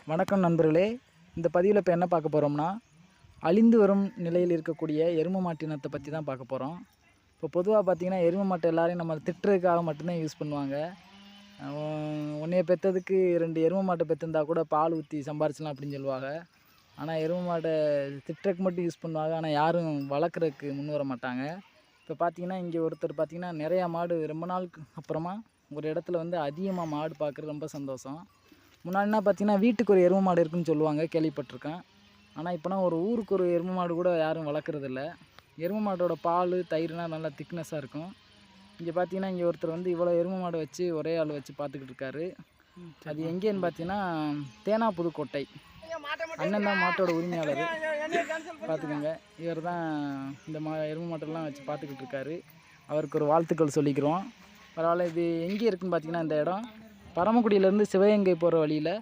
வணக்கம் நண்பர்களே. இந்த பதிவில் இப்போ என்ன பார்க்க போகிறோம்னா, அழிந்து வரும் நிலையில் இருக்கக்கூடிய எருமை மாட்டினத்தை பற்றி தான் பார்க்க போகிறோம். இப்போ பொதுவாக பார்த்திங்கன்னா, எருமை மாட்டை எல்லோரையும் நம்ம திட்டுறதுக்காக மட்டும்தான் யூஸ் பண்ணுவாங்க. உன்னைய பெற்றதுக்கு 2 எருமை மாட்டை பெற்றிருந்தா கூட பால் ஊற்றி சம்பாரிச்சலாம் அப்படின்னு சொல்லுவாங்க. ஆனால் எருமை மாட்டை திட்டுறதுக்கு மட்டும் யூஸ் பண்ணுவாங்க. ஆனால் யாரும் வளர்க்குறதுக்கு முன் வர மாட்டாங்க. இப்போ பார்த்திங்கன்னா, இங்கே ஒருத்தர் பார்த்திங்கன்னா நிறையா மாடு ரொம்ப நாளுக்கு அப்புறமா ஒரு இடத்துல வந்து அதிகமாக மாடு பார்க்குறது ரொம்ப சந்தோஷம். முன்னாடினா பார்த்திங்கன்னா வீட்டுக்கு ஒரு எருமை மாடு இருக்குதுன்னு சொல்லுவாங்க, கேள்விப்பட்டிருக்கேன். ஆனால் இப்போனா ஒரு ஊருக்கு ஒரு எருமை மாடு கூட யாரும் வளர்க்குறதில்ல. எருமை மாட்டோட பால் தயிர்னால் நல்லா திக்னஸாக இருக்கும். இங்கே பார்த்தீங்கன்னா இங்கே ஒருத்தர் வந்து இவ்வளோ எருமை மாடு வச்சு ஒரே ஆள் வச்சு பார்த்துக்கிட்டு இருக்காரு. அது எங்கேன்னு பார்த்தீங்கன்னா தேனாப்புதுக்கோட்டை. அண்ணன் தான் மாட்டோட உரிமையாளர். பார்த்துக்கோங்க, இவர் தான் இந்த எருமை மாட்டெல்லாம் வச்சு பார்த்துக்கிட்டு இருக்காரு. அவருக்கு ஒரு வாழ்த்துக்கள் சொல்லிக்கிறோம். பரவாயில்ல. இது எங்கே இருக்குதுன்னு பார்த்தீங்கன்னா இந்த இடம் பரமக்குடியிலேருந்து சிவகங்கை போகிற வழியில்